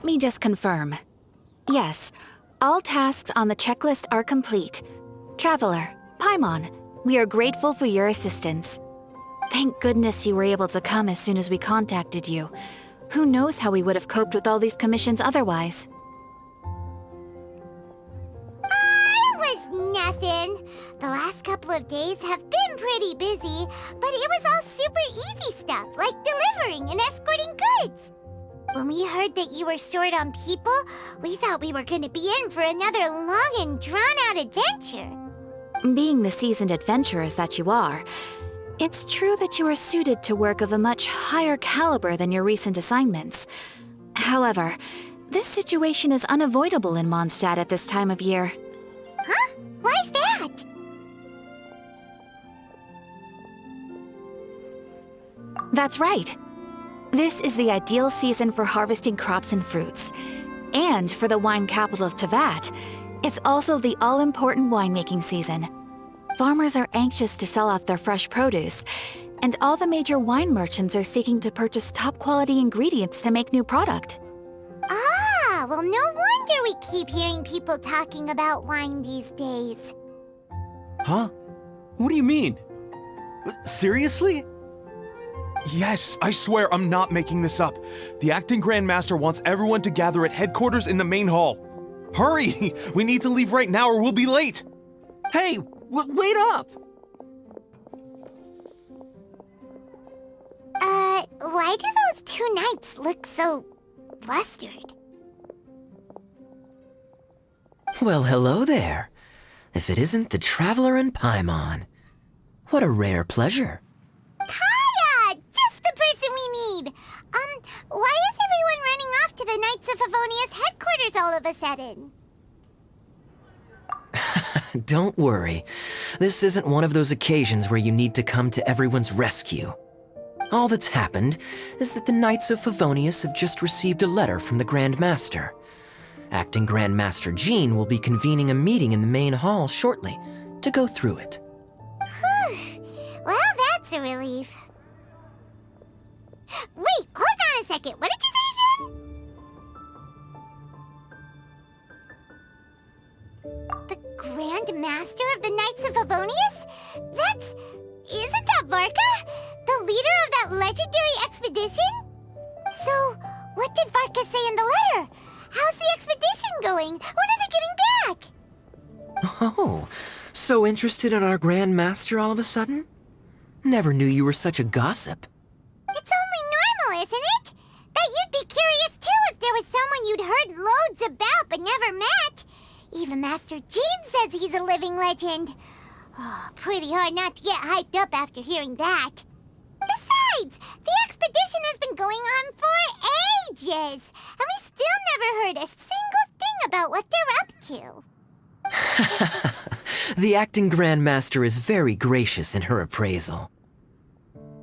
me just confirm. Yes, all tasks on the checklist are complete. Traveler, Paimon, we are grateful for your assistance. Thank goodness you were able to come as soon as we contacted you. Who knows how we would have coped with all these commissions otherwise? It was nothing. The last couple of days have been pretty busy, but it was all super easy stuff, like delivering and escorting goods. When we heard that you were short on people, we thought we were going to be in for another long and drawn-out adventure. Being the seasoned adventurers that you are, it's true that you are suited to work of a much higher caliber than your recent assignments. However, this situation is unavoidable in Mondstadt at this time of year. Huh? Why's that? That's right. This is the ideal season for harvesting crops and fruits. And for the wine capital of Teyvat, it's also the all-important winemaking season. Farmers are anxious to sell off their fresh produce, and all the major wine merchants are seeking to purchase top-quality ingredients to make new product. Ah, well, no wonder we keep hearing people talking about wine these days. Huh? What do you mean? Seriously? Yes, I swear I'm not making this up. The acting Grandmaster wants everyone to gather at headquarters in the main hall. Hurry! We need to leave right now or we'll be late! Hey, wait up! Why do those two knights look so flustered? Well, hello there. If it isn't the Traveler and Paimon. What a rare pleasure. Kaya! Just the person we need! Why is everyone running off to the Knights of Favonia's headquarters all of a sudden? Don't worry. This isn't one of those occasions where you need to come to everyone's rescue. All that's happened is that the Knights of Favonius have just received a letter from the Grand Master. Acting Grand Master Jean will be convening a meeting in the main hall shortly to go through it. Whew. Well, that's a relief. Wait, hold on a second. What did you say again? The Grand Master of the Knights of Favonius? Isn't that Varka? The leader of that legendary expedition? So, what did Varka say in the letter? How's the expedition going? When are they getting back? Oh, so interested in our Grand Master all of a sudden? Never knew you were such a gossip. It's only normal, isn't it? That you'd be curious too if there was someone you'd heard loads about but never met. Even Master Jean says he's a living legend. Oh, pretty hard not to get hyped up after hearing that. Besides, the expedition has been going on for ages, and we still never heard a single thing about what they're up to. The acting Grand Master is very gracious in her appraisal.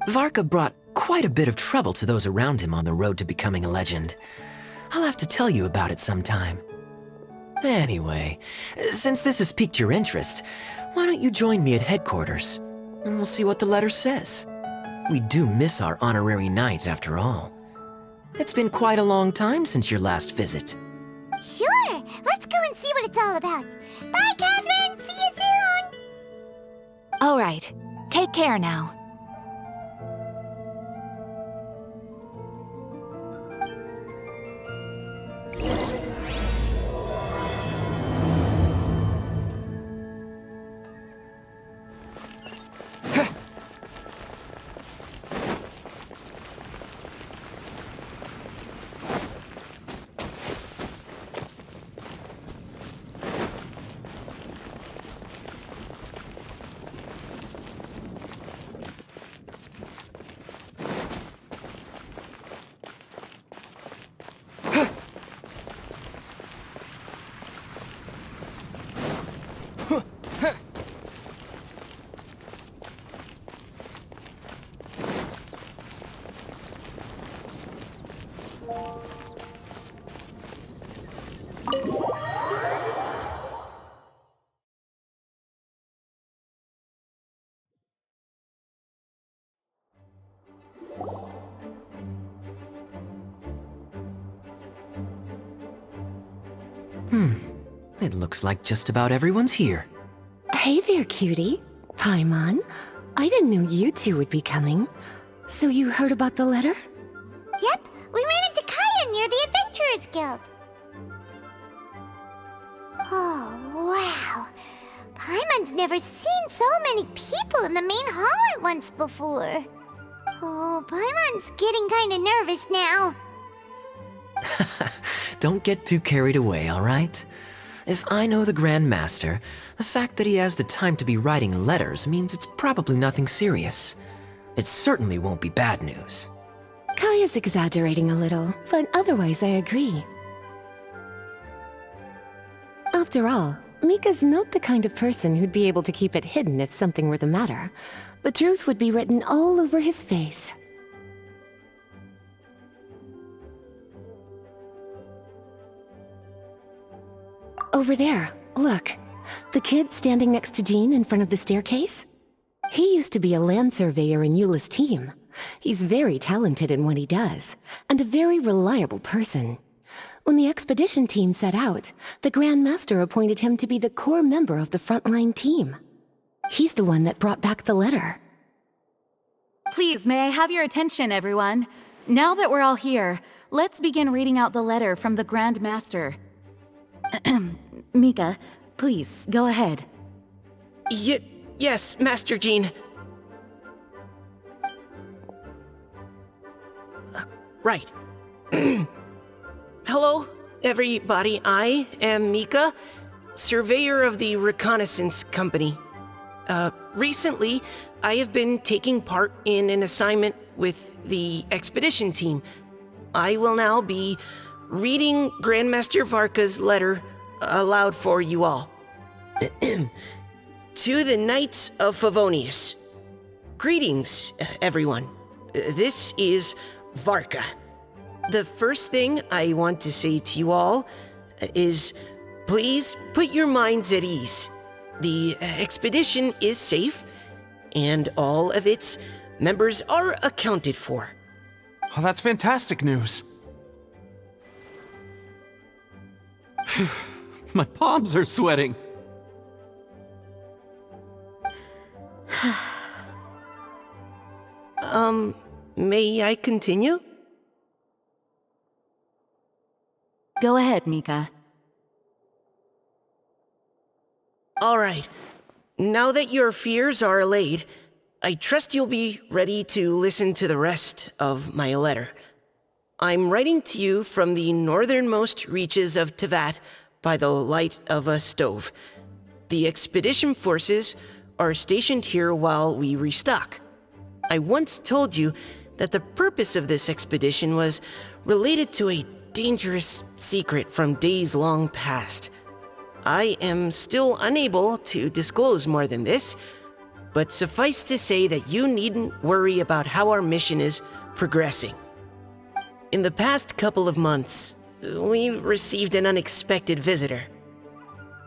Varka brought quite a bit of trouble to those around him on the road to becoming a legend. I'll have to tell you about it sometime. Anyway, since this has piqued your interest, why don't you join me at headquarters, and we'll see what the letter says. We do miss our honorary knight, after all. It's been quite a long time since your last visit. Sure, let's go and see what it's all about. Bye, Catherine! See you soon! All right, take care now. It looks like just about everyone's here. Hey there, cutie. Paimon. I didn't know you two would be coming. So you heard about the letter? Yep, we ran into Kaya near the Adventurers Guild. Oh, wow. Paimon's never seen so many people in the main hall at once before. Oh, Paimon's getting kinda nervous now. Don't get too carried away, all right? If I know the Grand Master, the fact that he has the time to be writing letters means it's probably nothing serious. It certainly won't be bad news. Kaya's exaggerating a little, but otherwise I agree. After all, Mika's not the kind of person who'd be able to keep it hidden if something were the matter. The truth would be written all over his face. Over there, look. The kid standing next to Jean in front of the staircase? He used to be a land surveyor in Eula's team. He's very talented in what he does, and a very reliable person. When the expedition team set out, the Grand Master appointed him to be the core member of the frontline team. He's the one that brought back the letter. Please, may I have your attention, everyone? Now that we're all here, let's begin reading out the letter from the Grand Master. Mika, please, go ahead. Yes, Master Jean. Right. Hello, everybody. I am Mika, surveyor of the Reconnaissance Company. Recently, I have been taking part in an assignment with the expedition team. I will now be reading Grandmaster Varka's letter aloud for you all. To the Knights of Favonius. Greetings, everyone. This is Varka. The first thing I want to say to you all is, please put your minds at ease. The expedition is safe, and all of its members are accounted for. Oh, that's fantastic news. My palms are sweating. May I continue? Go ahead, Mika. All right. Now that your fears are allayed, I trust you'll be ready to listen to the rest of my letter. I'm writing to you from the northernmost reaches of Tevat by the light of a stove. The expedition forces are stationed here while we restock. I once told you that the purpose of this expedition was related to a dangerous secret from days long past. I am still unable to disclose more than this, but suffice to say that you needn't worry about how our mission is progressing. In the past couple of months, we received an unexpected visitor.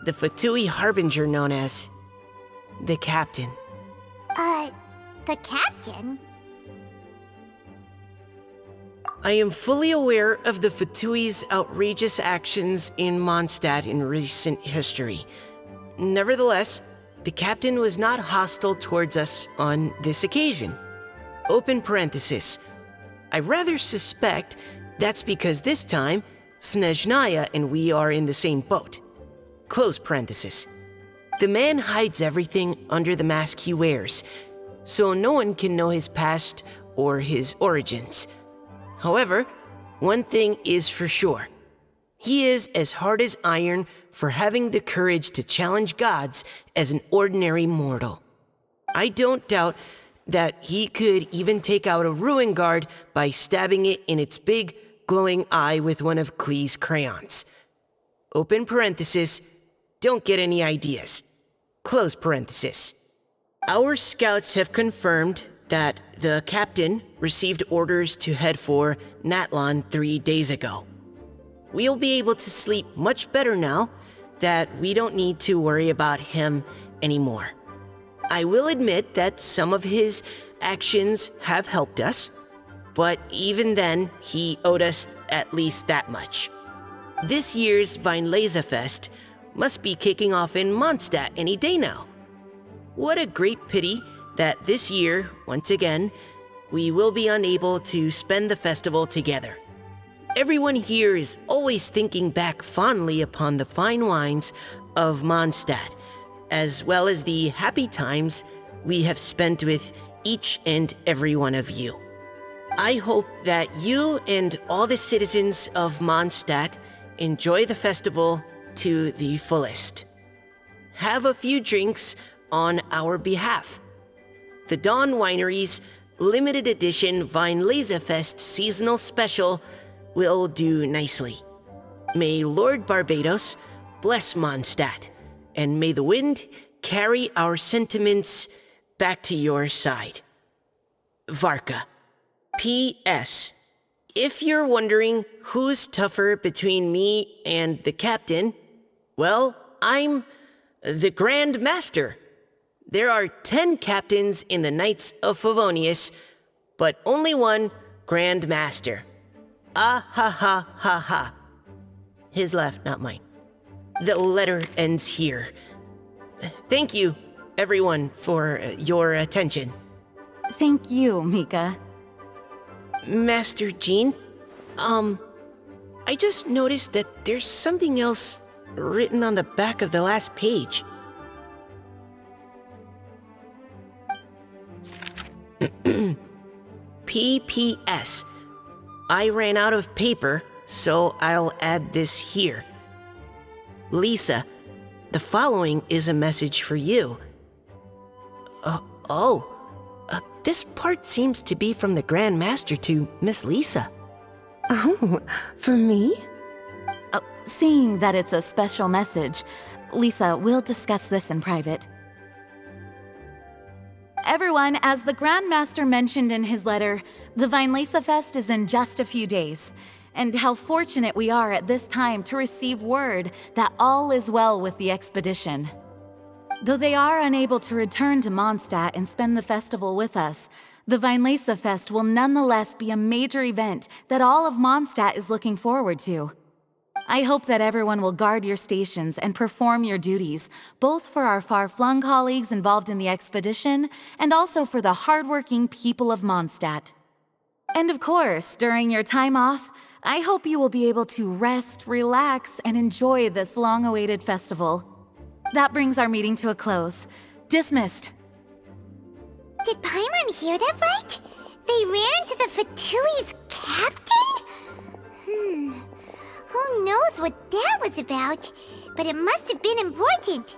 The Fatui Harbinger known as the Captain. The captain? I am fully aware of the Fatui's outrageous actions in Mondstadt in recent history. Nevertheless, the captain was not hostile towards us on this occasion. Open parenthesis. I rather suspect that's because this time, Snezhnaya and we are in the same boat. Close parenthesis. The man hides everything under the mask he wears, so no one can know his past or his origins. However, one thing is for sure. He is as hard as iron for having the courage to challenge gods as an ordinary mortal. I don't doubt that he could even take out a ruin guard by stabbing it in its big, glowing eye with one of Klee's crayons. Open parenthesis, don't get any ideas. Close parenthesis. Our scouts have confirmed that the captain received orders to head for Natlan 3 days ago. We'll be able to sleep much better now that we don't need to worry about him anymore. I will admit that some of his actions have helped us, but even then, he owed us at least that much. This year's Fest must be kicking off in Mondstadt any day now. What a great pity that this year, once again, we will be unable to spend the festival together. Everyone here is always thinking back fondly upon the fine wines of Mondstadt, as well as the happy times we have spent with each and every one of you. I hope that you and all the citizens of Mondstadt enjoy the festival to the fullest. Have a few drinks on our behalf. The Dawn Winery's limited edition Fest seasonal special will do nicely. May Lord Barbados bless Mondstadt, and may the wind carry our sentiments back to your side. Varka. P.S. If you're wondering who's tougher between me and the captain, well, I'm the Grand Master. There are 10 captains in the Knights of Favonius, but only one Grand Master. Ah ha ha ha ha. His laugh, not mine. The letter ends here. Thank you, everyone, for your attention. Thank you, Mika. Master Jean, I just noticed that there's something else written on the back of the last page. P.P.S. I ran out of paper, so I'll add this here. Lisa, the following is a message for you. This part seems to be from the Grand Master to Miss Lisa. Oh, for me? Seeing that it's a special message, Lisa, we'll discuss this in private. Everyone, as the Grand Master mentioned in his letter, the Fest is in just a few days. And how fortunate we are at this time to receive word that all is well with the expedition. Though they are unable to return to Mondstadt and spend the festival with us, the Fest will nonetheless be a major event that all of Mondstadt is looking forward to. I hope that everyone will guard your stations and perform your duties, both for our far-flung colleagues involved in the expedition and also for the hardworking people of Mondstadt. And of course, during your time off, I hope you will be able to rest, relax, and enjoy this long-awaited festival. That brings our meeting to a close. Dismissed. Did Paimon hear that right? They ran into the Fatui's captain? Who knows what that was about? But it must have been important.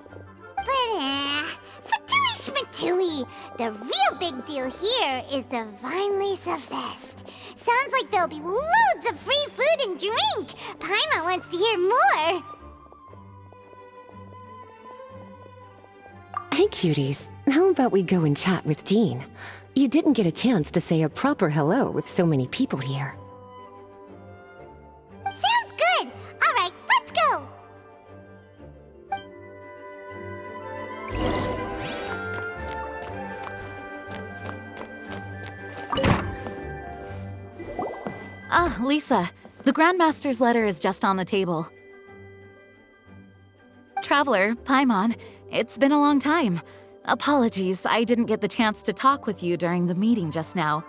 But, Fatui Schmatui! The real big deal here is the Fest. Sounds like there'll be loads of free food and drink! Paimon wants to hear more! Hey, cuties. How about we go and chat with Jean? You didn't get a chance to say a proper hello with so many people here. Sounds good! Alright, let's go! Lisa, the Grandmaster's letter is just on the table. Traveler, Paimon, it's been a long time. Apologies, I didn't get the chance to talk with you during the meeting just now.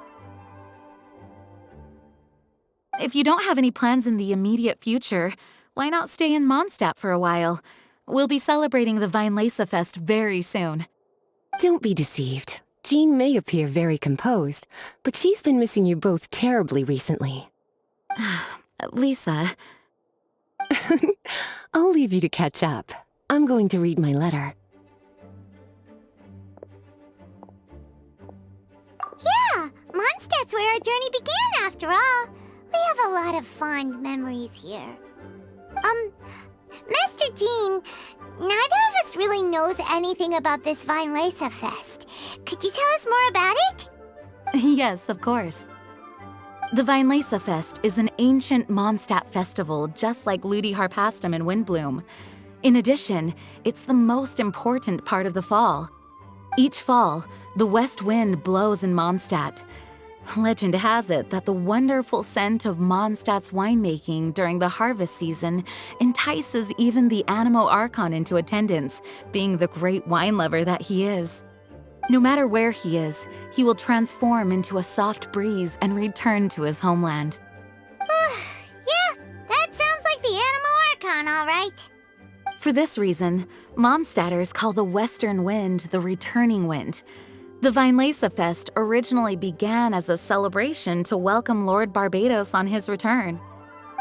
If you don't have any plans in the immediate future, why not stay in Mondstadt for a while? We'll be celebrating the Fest very soon. Don't be deceived. Jean may appear very composed, but she's been missing you both terribly recently. Lisa... I'll leave you to catch up. I'm going to read my letter. Yeah, Mondstadt's where our journey began after all. We have a lot of fond memories here. Master Jean, neither of us really knows anything about this Fest. Could you tell us more about it? Yes, of course. The Fest is an ancient Mondstadt festival just like Ludi Harpastum and Windbloom. In addition, it's the most important part of the fall. Each fall, the west wind blows in Mondstadt. Legend has it that the wonderful scent of Mondstadt's winemaking during the harvest season entices even the Animo Archon into attendance, being the great wine lover that he is. No matter where he is, he will transform into a soft breeze and return to his homeland. Yeah, that sounds like the Animo Archon, all right. For this reason, Mondstadters call the western wind the returning wind. The Vinelesa Fest originally began as a celebration to welcome Lord Barbados on his return.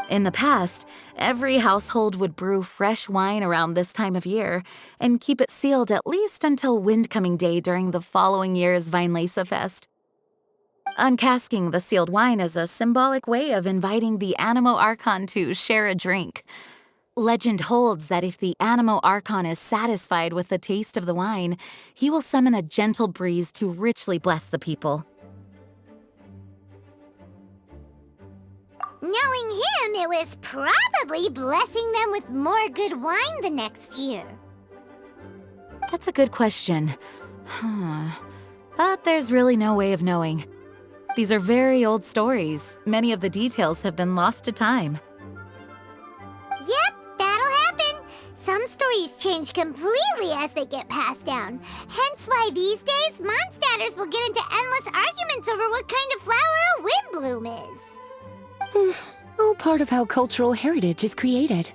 In the past, every household would brew fresh wine around this time of year and keep it sealed at least until Windcoming Day during the following year's Vinelesa Fest. Uncasking the sealed wine is a symbolic way of inviting the Animo Archon to share a drink. Legend holds that if the Animo Archon is satisfied with the taste of the wine, he will summon a gentle breeze to richly bless the people. Knowing him, it was probably blessing them with more good wine the next year. That's a good question. But there's really no way of knowing. These are very old stories. Many of the details have been lost to time. Yep, that'll happen. Some stories change completely as they get passed down. Hence why these days, Mondstadters will get into endless arguments over what kind of flower a windbloom is. All part of how cultural heritage is created.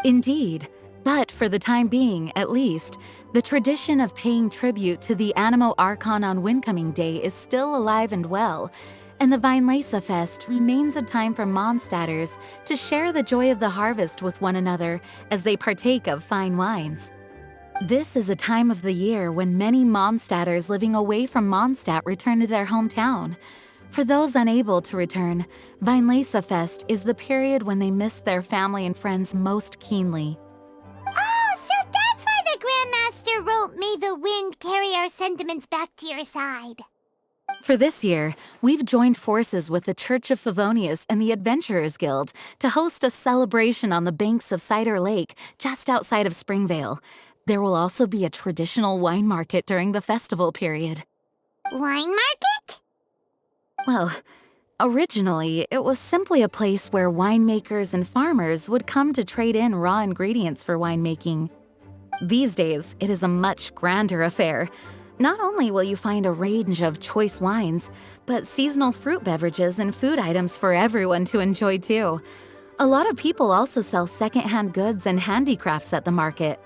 Indeed. But for the time being, at least, the tradition of paying tribute to the Animo Archon on Windcoming Day is still alive and well, and the Vinelesa Fest remains a time for Mondstadters to share the joy of the harvest with one another as they partake of fine wines. This is a time of the year when many Mondstadters living away from Mondstadt return to their hometown. For those unable to return, Vinelesa Fest is the period when they miss their family and friends most keenly. Oh, so that's why the Grandmaster wrote, "May the wind carry our sentiments back to your side." For this year, we've joined forces with the Church of Favonius and the Adventurers Guild to host a celebration on the banks of Cider Lake, just outside of Springvale. There will also be a traditional wine market during the festival period. Wine market? Well, originally, it was simply a place where winemakers and farmers would come to trade in raw ingredients for winemaking. These days, it is a much grander affair. Not only will you find a range of choice wines, but seasonal fruit beverages and food items for everyone to enjoy too. A lot of people also sell secondhand goods and handicrafts at the market.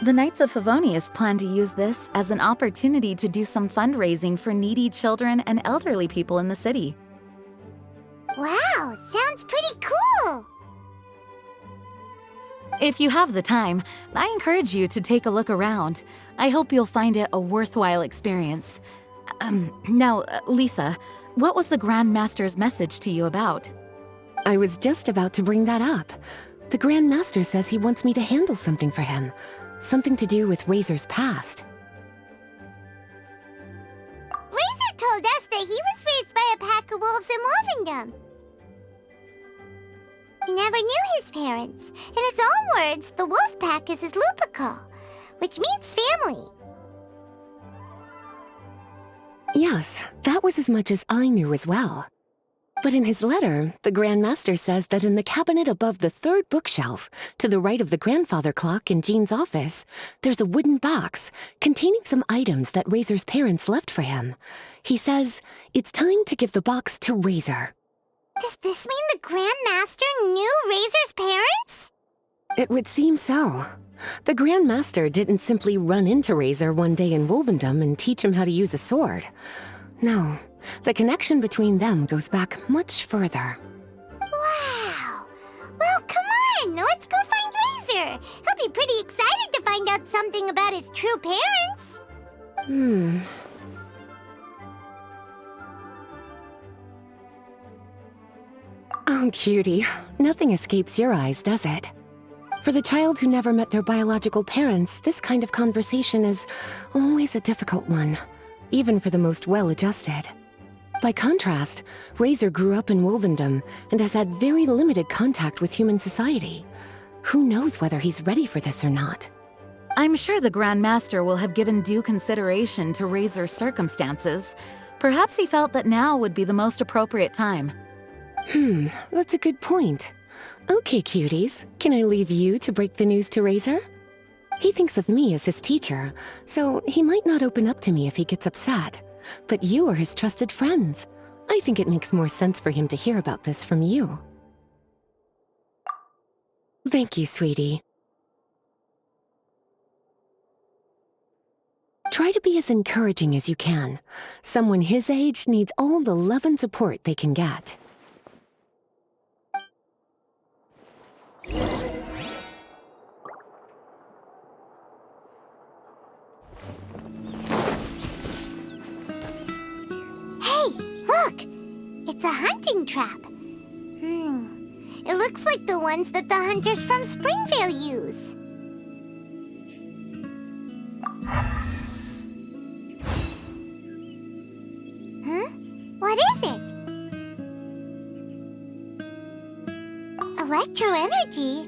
The Knights of Favonius plan to use this as an opportunity to do some fundraising for needy children and elderly people in the city. Wow, sounds pretty cool. If you have the time, I encourage you to take a look around. I hope you'll find it a worthwhile experience. Now, Lisa, what was the Grand Master's message to you about? I was just about to bring that up. The Grand Master says he wants me to handle something for him. Something to do with Razor's past. Razor told us that he was raised by a pack of wolves in Wolvendom. He never knew his parents. In his own words, the wolf pack is his lupical, which means family. Yes, that was as much as I knew as well. But in his letter, the Grand Master says that in the cabinet above the third bookshelf, to the right of the grandfather clock in Jean's office, there's a wooden box containing some items that Razor's parents left for him. He says it's time to give the box to Razor. Does this mean the Grand Master knew Razor's parents? It would seem so. The Grand Master didn't simply run into Razor one day in Wolvendom and teach him how to use a sword. No, the connection between them goes back much further. Wow! Well, come on! Let's go find Razor! He'll be pretty excited to find out something about his true parents! Oh, cutie. Nothing escapes your eyes, does it? For the child who never met their biological parents, this kind of conversation is always a difficult one, even for the most well-adjusted. By contrast, Razor grew up in Wolvendom and has had very limited contact with human society. Who knows whether he's ready for this or not? I'm sure the Grand Master will have given due consideration to Razor's circumstances, Perhaps he felt that now would be the most appropriate time. That's a good point. Okay, cuties, can I leave you to break the news to Razor? He thinks of me as his teacher, so he might not open up to me if he gets upset. But you are his trusted friends. I think it makes more sense for him to hear about this from you. Thank you, sweetie. Try to be as encouraging as you can. Someone his age needs all the love and support they can get. Look! It's a hunting trap. It looks like the ones that the hunters from Springvale use. Huh? What is it? Electro energy?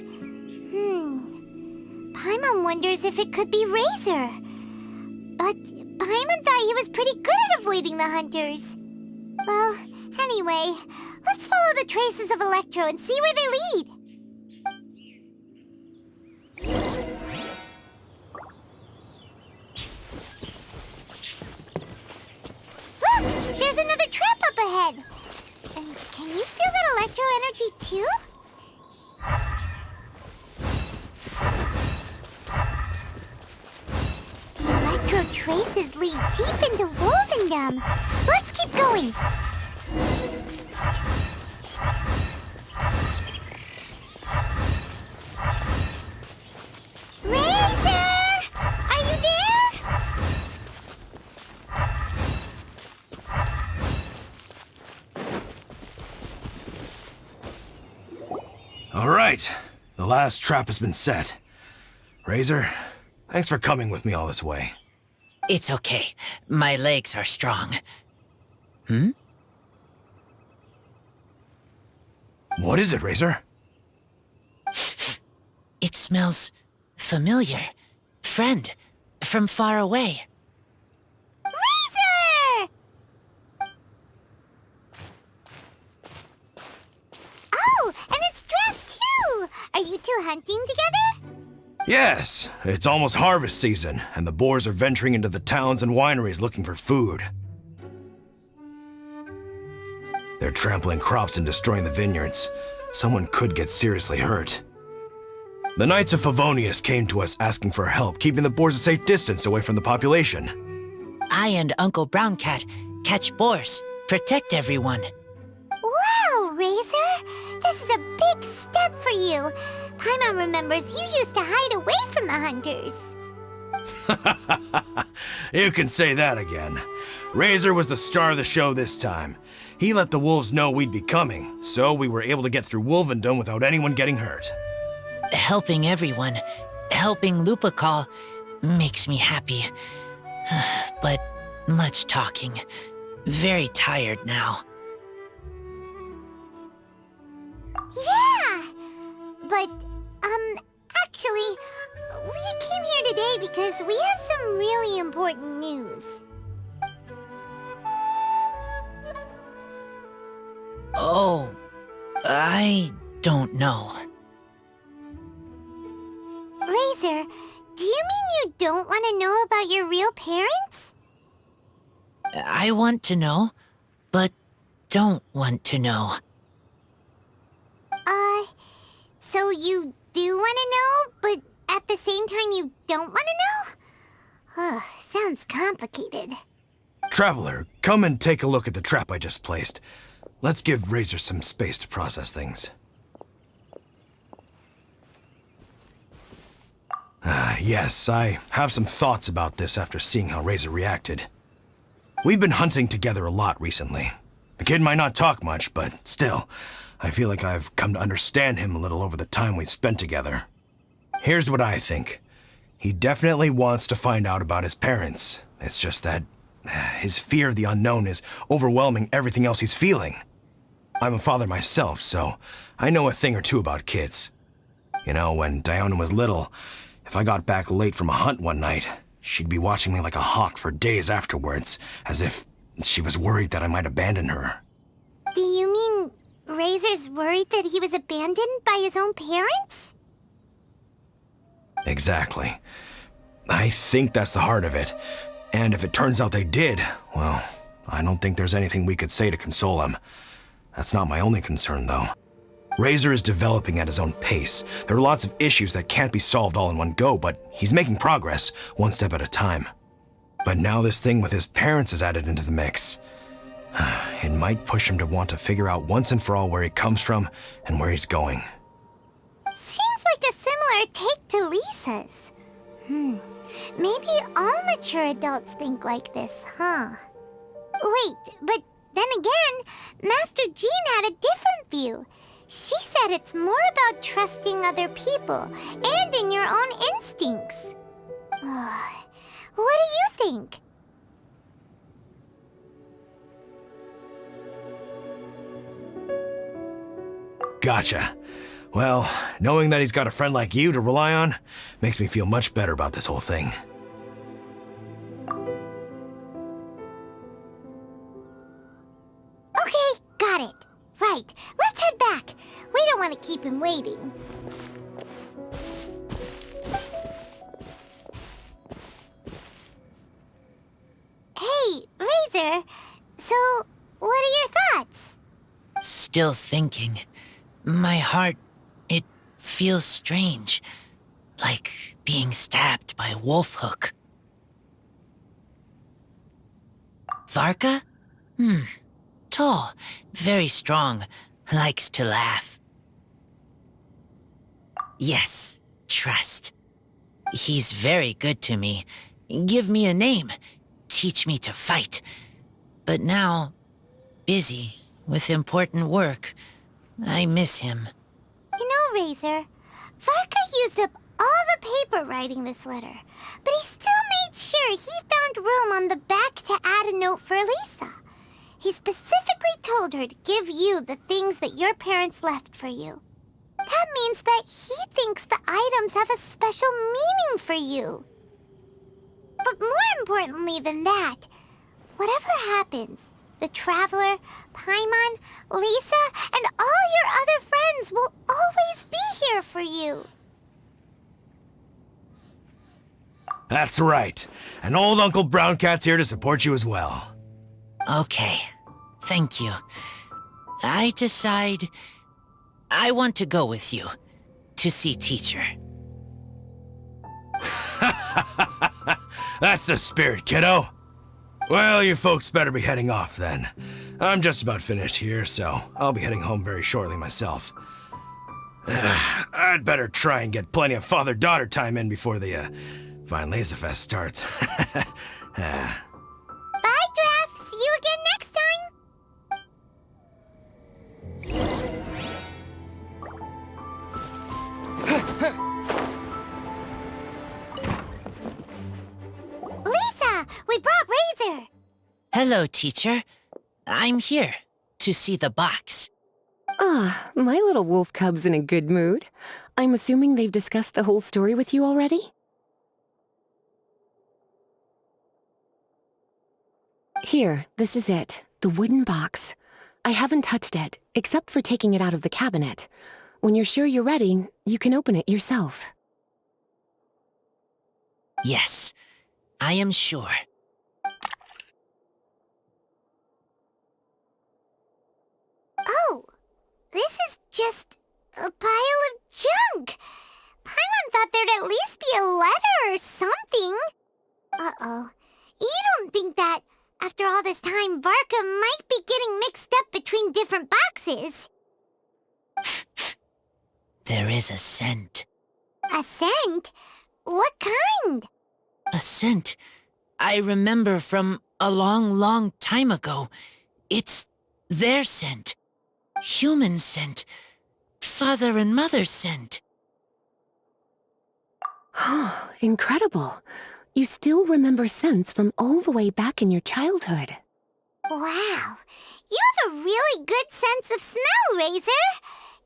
Paimon wonders if it could be Razor. But Paimon thought he was pretty good at avoiding the hunters. Well, anyway, let's follow the traces of Electro and see where they lead. Look! There's another trap up ahead! And can you feel that Electro energy too? The Electro traces lead deep into Wolvendom. Let's keep going! Razor! Are you there? All right, the last trap has been set. Razor, thanks for coming with me all this way. It's okay. My legs are strong. What is it, Razor? It smells familiar. Friend, from far away. Razor! Oh, and it's Draft too! Are you two hunting together? Yes, it's almost harvest season, and the boars are venturing into the towns and wineries looking for food. They're trampling crops and destroying the vineyards. Someone could get seriously hurt. The Knights of Favonius came to us asking for help, keeping the boars a safe distance away from the population. I and Uncle Brown Cat catch boars, protect everyone. Wow, Razor! This is a big step for you. Paimon remembers you used to hide away from the hunters. You can say that again. Razor was the star of the show this time. He let the wolves know we'd be coming, so we were able to get through Wolvendom without anyone getting hurt. Helping everyone, helping Lupical, makes me happy. But much talking. Very tired now. Yeah! But, actually, we came here today because we have some really important news. Oh, I don't know. Razor, do you mean you don't want to know about your real parents? I want to know, but don't want to know. So you do want to know, but at the same time you don't want to know? Sounds complicated. Traveler, come and take a look at the trap I just placed. Let's give Razor some space to process things. Yes, I have some thoughts about this after seeing how Razor reacted. We've been hunting together a lot recently. The kid might not talk much, but still, I feel like I've come to understand him a little over the time we've spent together. Here's what I think. He definitely wants to find out about his parents. It's just that his fear of the unknown is overwhelming everything else he's feeling. I'm a father myself, so I know a thing or two about kids. You know, when Diona was little, if I got back late from a hunt one night, she'd be watching me like a hawk for days afterwards, as if she was worried that I might abandon her. Do you mean Razor's worried that he was abandoned by his own parents? Exactly. I think that's the heart of it. And if it turns out they did, well, I don't think there's anything we could say to console him. That's not my only concern, though. Razor is developing at his own pace. There are lots of issues that can't be solved all in one go, but he's making progress, one step at a time. But now this thing with his parents is added into the mix. It might push him to want to figure out once and for all where he comes from and where he's going. Seems like a similar take to Lisa's. Maybe all mature adults think like this, huh? Wait, but then again, Master Jean had a different view. She said it's more about trusting other people and in your own instincts. What do you think? Gotcha. Well, knowing that he's got a friend like you to rely on makes me feel much better about this whole thing. Okay, got it. Right, let's head back. We don't want to keep him waiting. Hey, Razor. So, what are your thoughts? Still thinking. My heart, it feels strange. Like being stabbed by a wolf hook. Varka? Tall, very strong, likes to laugh. Yes, trust. He's very good to me. Give me a name. Teach me to fight. But now, busy with important work. I miss him. You know, Razor, Varka used up all the paper writing this letter, but he still made sure he found room on the back to add a note for Lisa. He specifically told her to give you the things that your parents left for you. That means that he thinks the items have a special meaning for you. But more importantly than that, whatever happens, the Traveler, Paimon, Lisa, and all your other friends will always be here for you. That's right. And old Uncle Brown Cat's here to support you as well. Okay, thank you. I decide I want to go with you to see teacher. That's the spirit, kiddo. Well, you folks better be heading off then. I'm just about finished here, so I'll be heading home very shortly myself. I'd better try and get plenty of father-daughter time in before the Fine Laser Fest starts. Bye, Draft. See you again next time. Lisa, we brought Razor. Hello, teacher. I'm here to see the box. Ah, my little wolf cub's in a good mood. I'm assuming they've discussed the whole story with you already? Here, this is it. The wooden box. I haven't touched it, except for taking it out of the cabinet. When you're sure you're ready, you can open it yourself. Yes, I am sure. Oh, this is just a pile of junk. Paimon thought there'd at least be a letter or something. Uh-oh. You don't think that, after all this time, Varka might be getting mixed up between different boxes? There is a scent. A scent? What kind? A scent I remember from a long, long time ago. It's their scent. Human scent. Father and mother scent. Oh, incredible. You still remember scents from all the way back in your childhood. Wow. You have a really good sense of smell, Razor.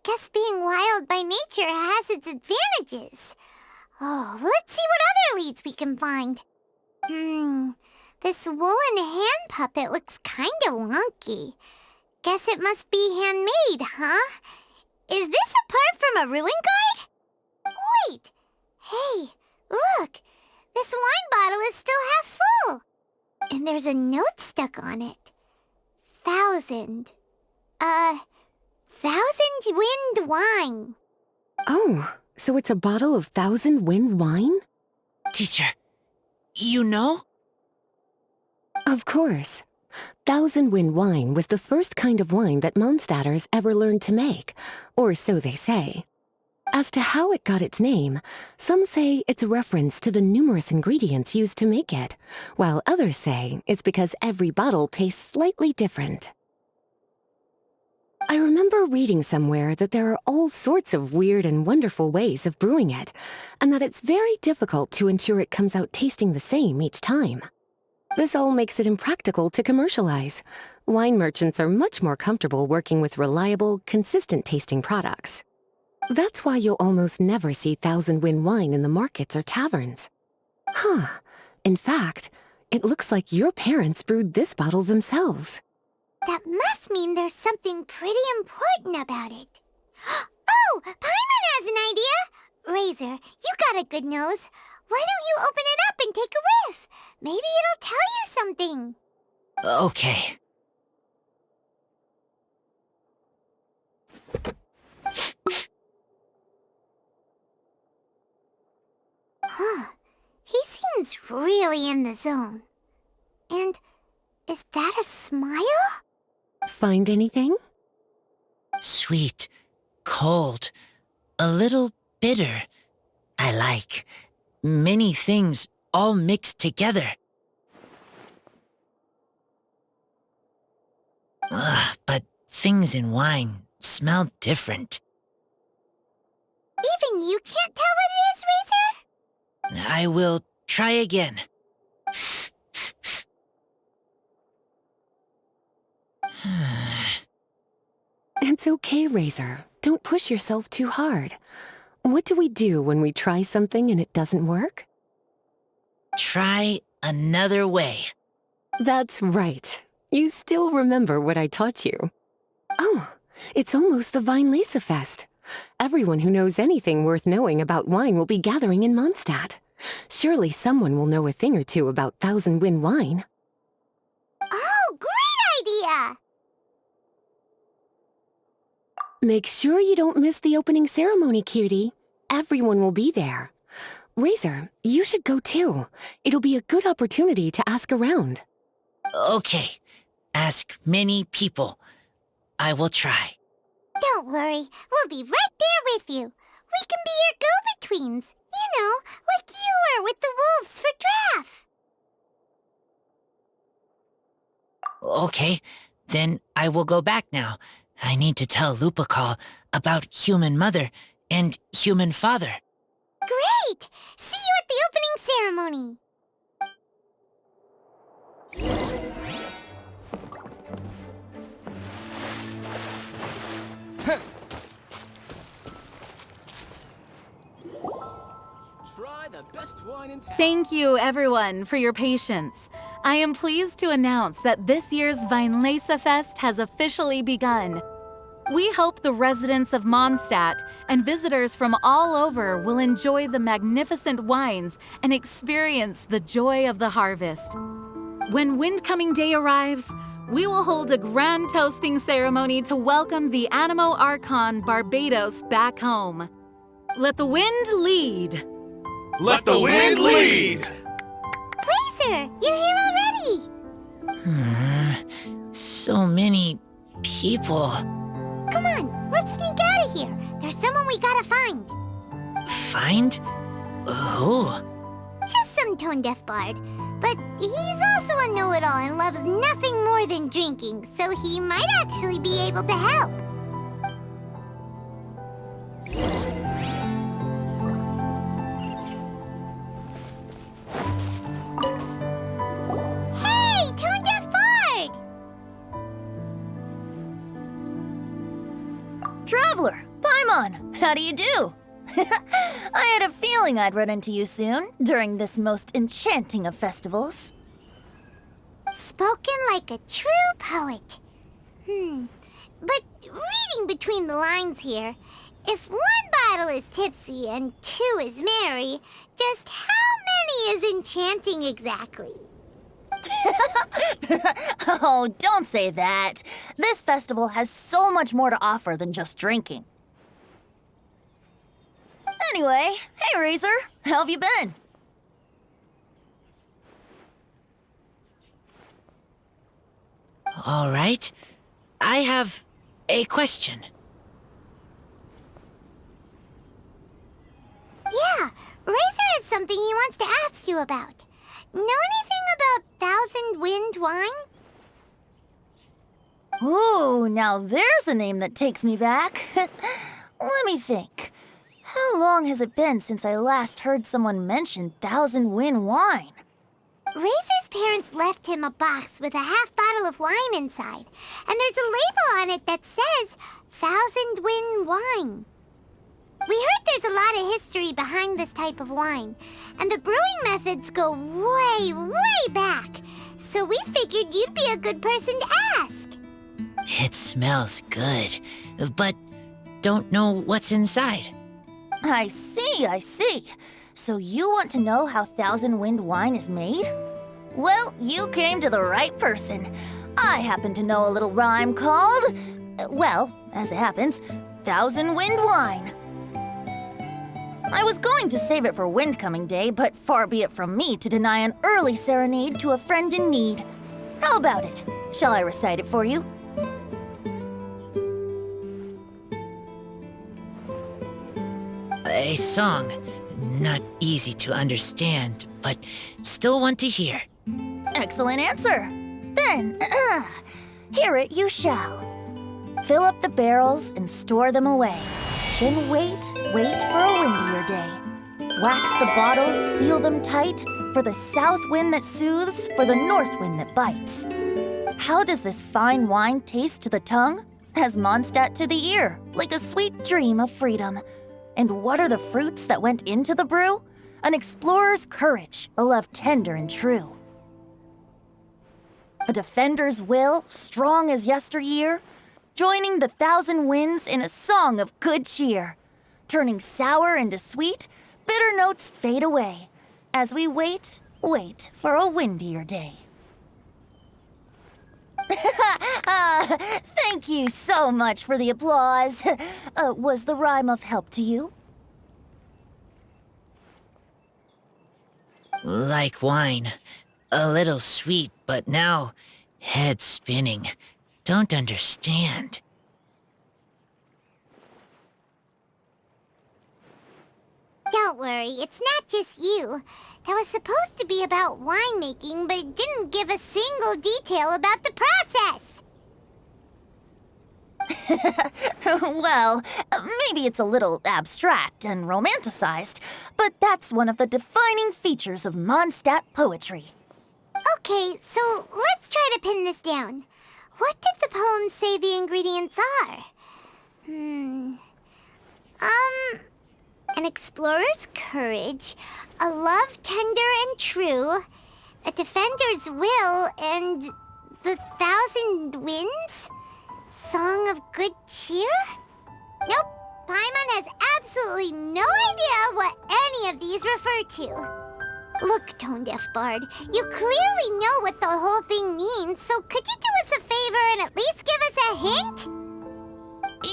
Guess being wild by nature has its advantages. Oh, let's see what other leads we can find. This woolen hand puppet looks kinda wonky. Guess it must be handmade, huh? Is this a part from a ruin guard? Wait! Hey, look! This wine bottle is still half full! And there's a note stuck on it. 1,000 wind wine. Oh, so it's a bottle of 1,000 wind wine? Teacher, you know? Of course. 1,000 wind wine was the first kind of wine that Mondstadters ever learned to make, or so they say. As to how it got its name, some say it's a reference to the numerous ingredients used to make it, while others say it's because every bottle tastes slightly different. I remember reading somewhere that there are all sorts of weird and wonderful ways of brewing it, and that it's very difficult to ensure it comes out tasting the same each time. This all makes it impractical to commercialize. Wine merchants are much more comfortable working with reliable, consistent-tasting products. That's why you'll almost never see 1,000 wind wine in the markets or taverns. Huh. In fact, it looks like your parents brewed this bottle themselves. That must mean there's something pretty important about it. Oh, Paimon has an idea! Razor, you got a good nose. Why don't you open it up and take a whiff? Maybe it'll tell you something. Okay. Huh. He seems really in the zone. And is that a smile? Find anything? Sweet, cold, a little bitter. I like. Many things all mixed together. But things in wine smell different. Even you can't tell what it is, Razor? I will try again. It's okay, Razor. Don't push yourself too hard. What do we do when we try something and it doesn't work? Try another way. That's right. You still remember what I taught you. Oh, it's almost the Weinlese Fest. Everyone who knows anything worth knowing about wine will be gathering in Mondstadt. Surely someone will know a thing or two about 1,000 wind wine. Oh, great idea! Make sure you don't miss the opening ceremony, cutie. Everyone will be there. Razor, you should go too. It'll be a good opportunity to ask around. Okay. Ask many people. I will try. Don't worry, we'll be right there with you. We can be your go-betweens. You know, like you were with the wolves for Draft. Okay, then I will go back now. I need to tell Lupacall about Human Mother and Human Father. Great! See you at the opening ceremony. Thank you, everyone, for your patience. I am pleased to announce that this year's Weinlese Fest has officially begun. We hope the residents of Mondstadt and visitors from all over will enjoy the magnificent wines and experience the joy of the harvest. When Windcoming Day arrives, we will hold a grand toasting ceremony to welcome the Animo Archon Barbados back home. Let the wind lead. Let the wind lead! Razor, you're here already. So many people. Come on, let's sneak out of here. There's someone we gotta find. Find? Who? Just some tone-deaf bard. But he's also a know-it-all and loves nothing more than drinking, so he might actually be able to help. Hey, tone-deaf bard! Traveler, Paimon, how do you do? I had a feeling I'd run into you soon, during this most enchanting of festivals. Spoken like a true poet. But reading between the lines here, if one bottle is tipsy and two is merry, just how many is enchanting exactly? Oh, don't say that. This festival has so much more to offer than just drinking. Anyway, hey Razor, how have you been? All right. I have a question. Yeah, Razor has something he wants to ask you about. Know anything about Thousand Wind wine? Ooh, now there's a name that takes me back. Let me think. How long has it been since I last heard someone mention Thousand Wind wine? Razor's parents left him a box with a half bottle of wine inside, and there's a label on it that says Thousand Wind wine. We heard there's a lot of history behind this type of wine, and the brewing methods go way, way back. So we figured you'd be a good person to ask. It smells good, but don't know what's inside. I see. So you want to know how Thousand Wind wine is made? Well, you came to the right person. I happen to know a little rhyme called, well, as it happens, Thousand Wind wine. I was going to save it for Windcoming Day, but far be it from me to deny an early serenade to a friend in need. How about it? Shall I recite it for you? A song. Not easy to understand, but still want to hear. Excellent answer. Then, hear it you shall. Fill up the barrels and store them away. Then wait for a windier day. Wax the bottles, seal them tight, for the south wind that soothes, for the north wind that bites. How does this fine wine taste to the tongue? As Mondstadt to the ear, like a sweet dream of freedom. And what are the fruits that went into the brew? An explorer's courage, a love tender and true. A defender's will, strong as yesteryear, joining the thousand winds in a song of good cheer. Turning sour into sweet, bitter notes fade away, as we wait for a windier day. Thank you so much for the applause. Was the rhyme of help to you? Like wine. A little sweet, but now head spinning. Don't understand. Don't worry, it's not just you. That was supposed to be about winemaking, but it didn't give a single detail about the process. Well, maybe it's a little abstract and romanticized, but that's one of the defining features of Mondstadt poetry. Okay, so let's try to pin this down. What did the poem say the ingredients are? An explorer's courage, a love tender and true, a defender's will, and the thousand winds? Song of good cheer? Nope, Paimon has absolutely no idea what any of these refer to. Look, Tone-Deaf Bard, you clearly know what the whole thing means, so could you do us a favor and at least give us a hint?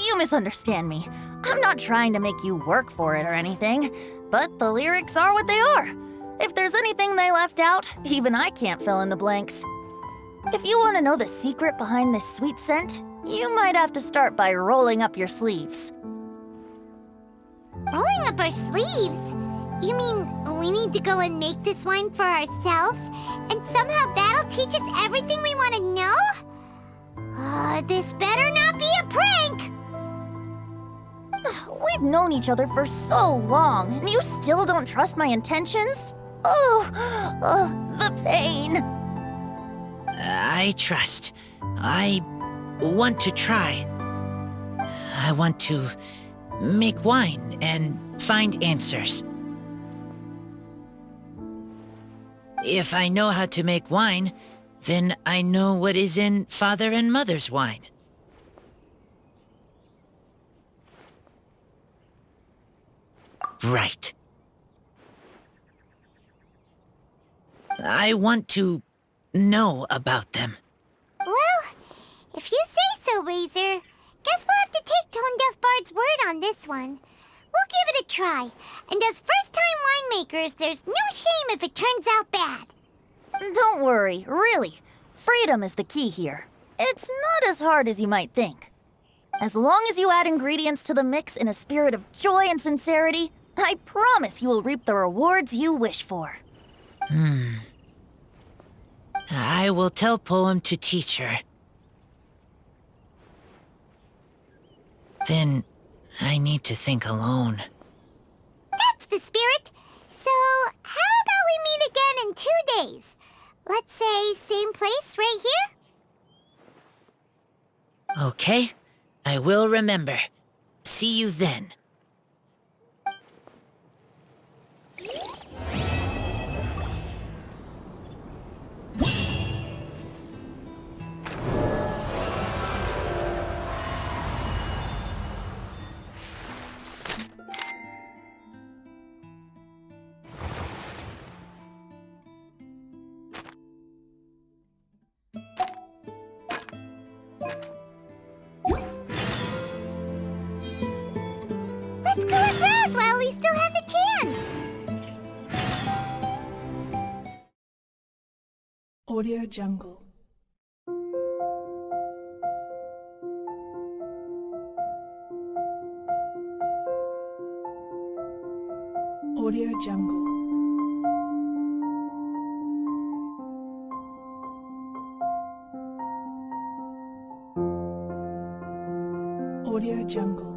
You misunderstand me. I'm not trying to make you work for it or anything, but the lyrics are what they are. If there's anything they left out, even I can't fill in the blanks. If you want to know the secret behind this sweet scent, you might have to start by rolling up your sleeves. Rolling up our sleeves? You mean we need to go and make this wine for ourselves, and somehow that'll teach us everything we want to know? This better not be a prank! We've known each other for so long, and you still don't trust my intentions? The pain. I trust. I want to try. I want to make wine and find answers. If I know how to make wine, Then I know what is in Father and Mother's wine. Right. I want to know about them. Well, if you say so, Razor. Guess we'll have to take Tone Deaf Bard's word on this one. We'll give it a try. And as first-time winemakers, there's no shame if it turns out bad. Don't worry, really. Freedom is the key here. It's not as hard as you might think. As long as you add ingredients to the mix in a spirit of joy and sincerity, I promise you will reap the rewards you wish for. I will tell Poem to teach her. Then I need to think alone. That's the spirit. So, how about we meet again in 2 days? Let's say same place right here? Okay, I will remember. See you then. Let's go and browse while we still have the chance. Audio Jungle. Audio Jungle. Audio Jungle.